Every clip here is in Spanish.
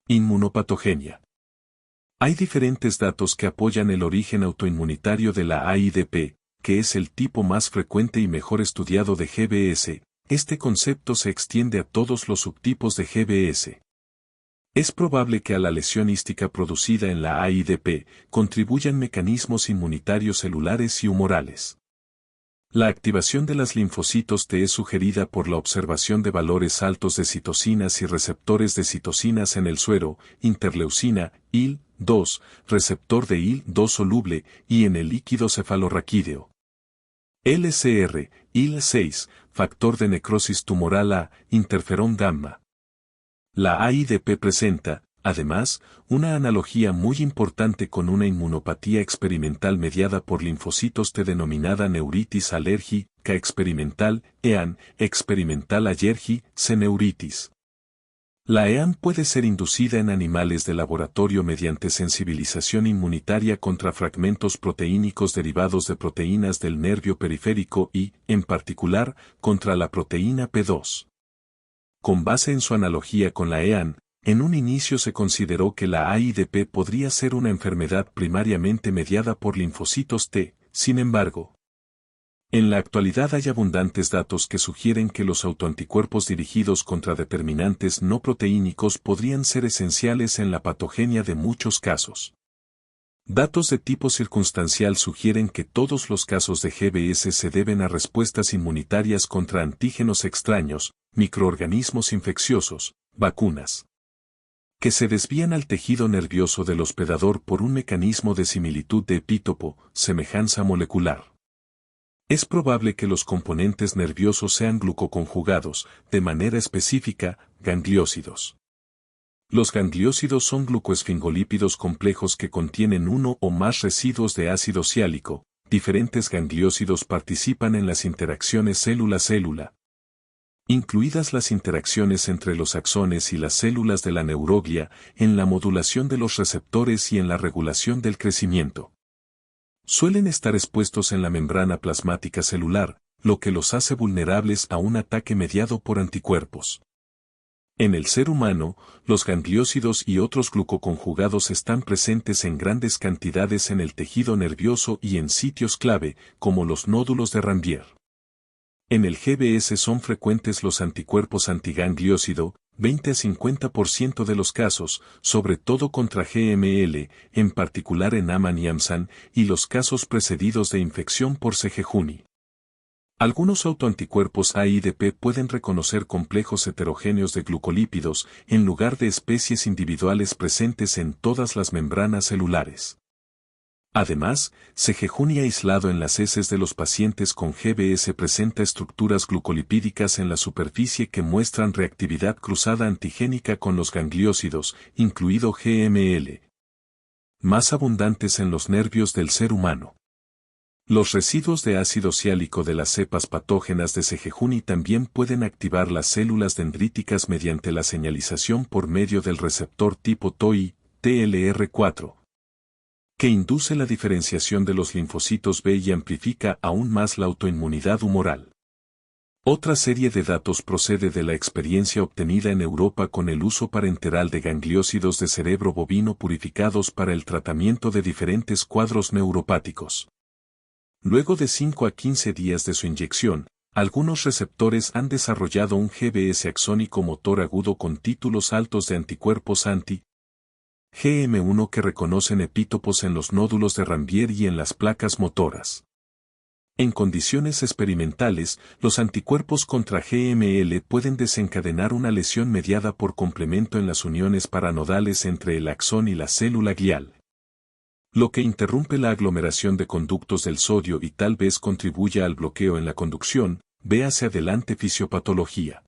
Inmunopatogenia. Hay diferentes datos que apoyan el origen autoinmunitario de la AIDP, que es el tipo más frecuente y mejor estudiado de GBS. Este concepto se extiende a todos los subtipos de GBS. Es probable que a la lesión hística producida en la AIDP contribuyan mecanismos inmunitarios celulares y humorales. La activación de las linfocitos T es sugerida por la observación de valores altos de citocinas y receptores de citocinas en el suero, interleucina, IL-2, receptor de IL-2 soluble, y en el líquido cefalorraquídeo. LCR, IL-6, factor de necrosis tumoral A, interferón gamma. La AIDP presenta, además, una analogía muy importante con una inmunopatía experimental mediada por linfocitos T denominada neuritis alérgica experimental, EAN, experimental allergic neuritis. La EAN puede ser inducida en animales de laboratorio mediante sensibilización inmunitaria contra fragmentos proteínicos derivados de proteínas del nervio periférico y, en particular, contra la proteína P2. Con base en su analogía con la EAN, en un inicio se consideró que la AIDP podría ser una enfermedad primariamente mediada por linfocitos T, sin embargo. En la actualidad hay abundantes datos que sugieren que los autoanticuerpos dirigidos contra determinantes no proteínicos podrían ser esenciales en la patogenia de muchos casos. Datos de tipo circunstancial sugieren que todos los casos de GBS se deben a respuestas inmunitarias contra antígenos extraños, microorganismos infecciosos, vacunas, que se desvían al tejido nervioso del hospedador por un mecanismo de similitud de epítopo, semejanza molecular. Es probable que los componentes nerviosos sean glucoconjugados, de manera específica, gangliósidos. Los gangliósidos son glucoesfingolípidos complejos que contienen uno o más residuos de ácido siálico. Diferentes gangliósidos participan en las interacciones célula-célula, incluidas las interacciones entre los axones y las células de la neuroglia, en la modulación de los receptores y en la regulación del crecimiento. Suelen estar expuestos en la membrana plasmática celular, lo que los hace vulnerables a un ataque mediado por anticuerpos. En el ser humano, los gangliósidos y otros glucoconjugados están presentes en grandes cantidades en el tejido nervioso y en sitios clave, como los nódulos de Ranvier. En el GBS son frecuentes los anticuerpos antigangliósido, 20 a 50% de los casos, sobre todo contra GML, en particular en Aman y Amsan, y los casos precedidos de infección por CG Juni. Algunos autoanticuerpos AIDP pueden reconocer complejos heterogéneos de glucolípidos en lugar de especies individuales presentes en todas las membranas celulares. Además, CG Juni aislado en las heces de los pacientes con GBS presenta estructuras glucolipídicas en la superficie que muestran reactividad cruzada antigénica con los gangliósidos, incluido GML, más abundantes en los nervios del ser humano. Los residuos de ácido siálico de las cepas patógenas de CG Juni también pueden activar las células dendríticas mediante la señalización por medio del receptor tipo TOI, TLR4. Que induce la diferenciación de los linfocitos B y amplifica aún más la autoinmunidad humoral. Otra serie de datos procede de la experiencia obtenida en Europa con el uso parenteral de gangliósidos de cerebro bovino purificados para el tratamiento de diferentes cuadros neuropáticos. Luego de 5 a 15 días de su inyección, algunos receptores han desarrollado un GBS axónico motor agudo con títulos altos de anticuerpos anti-GM1 que reconocen epítopos en los nódulos de Ranvier y en las placas motoras. En condiciones experimentales, los anticuerpos contra GML pueden desencadenar una lesión mediada por complemento en las uniones paranodales entre el axón y la célula glial, lo que interrumpe la aglomeración de conductos del sodio y tal vez contribuya al bloqueo en la conducción. Véase adelante fisiopatología.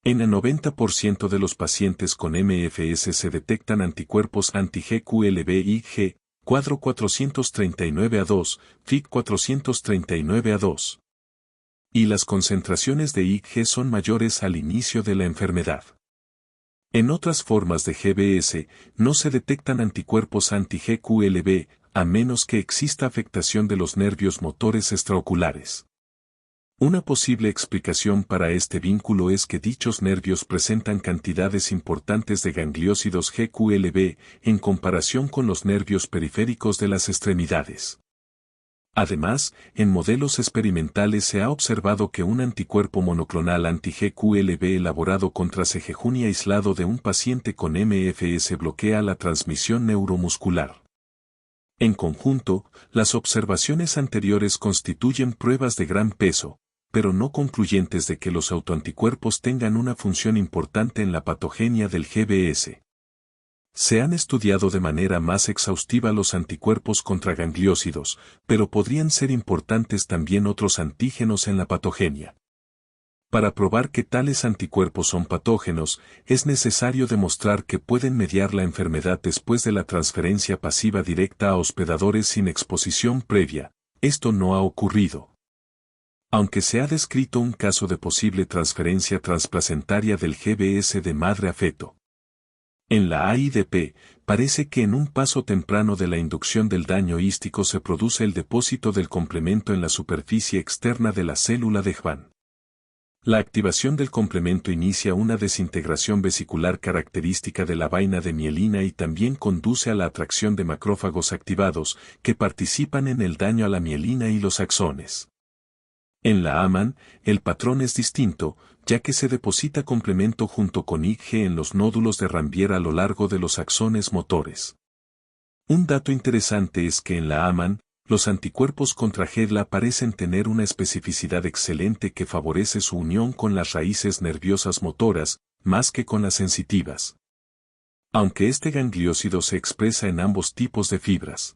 En el 90% de los pacientes con MFS se detectan anticuerpos anti-GQLB y G, cuadro 439A2, FIC 439A2. Y las concentraciones de IG son mayores al inicio de la enfermedad. En otras formas de GBS, no se detectan anticuerpos anti-GQLB, a menos que exista afectación de los nervios motores extraoculares. Una posible explicación para este vínculo es que dichos nervios presentan cantidades importantes de gangliósidos GQLB en comparación con los nervios periféricos de las extremidades. Además, en modelos experimentales se ha observado que un anticuerpo monoclonal anti-GQLB elaborado contra Cejejuni aislado de un paciente con MFS bloquea la transmisión neuromuscular. En conjunto, las observaciones anteriores constituyen pruebas de gran peso, pero no concluyentes de que los autoanticuerpos tengan una función importante en la patogenia del GBS. Se han estudiado de manera más exhaustiva los anticuerpos contra gangliósidos, pero podrían ser importantes también otros antígenos en la patogenia. Para probar que tales anticuerpos son patógenos, es necesario demostrar que pueden mediar la enfermedad después de la transferencia pasiva directa a hospedadores sin exposición previa. Esto no ha ocurrido. Aunque se ha descrito un caso de posible transferencia transplacentaria del GBS de madre a feto. En la AIDP, parece que en un paso temprano de la inducción del daño hístico se produce el depósito del complemento en la superficie externa de la célula de Schwann. La activación del complemento inicia una desintegración vesicular característica de la vaina de mielina y también conduce a la atracción de macrófagos activados que participan en el daño a la mielina y los axones. En la AMAN, el patrón es distinto, ya que se deposita complemento junto con IG en los nódulos de Ranvier a lo largo de los axones motores. Un dato interesante es que en la AMAN, los anticuerpos contra GEDLA parecen tener una especificidad excelente que favorece su unión con las raíces nerviosas motoras, más que con las sensitivas. Aunque este gangliósido se expresa en ambos tipos de fibras.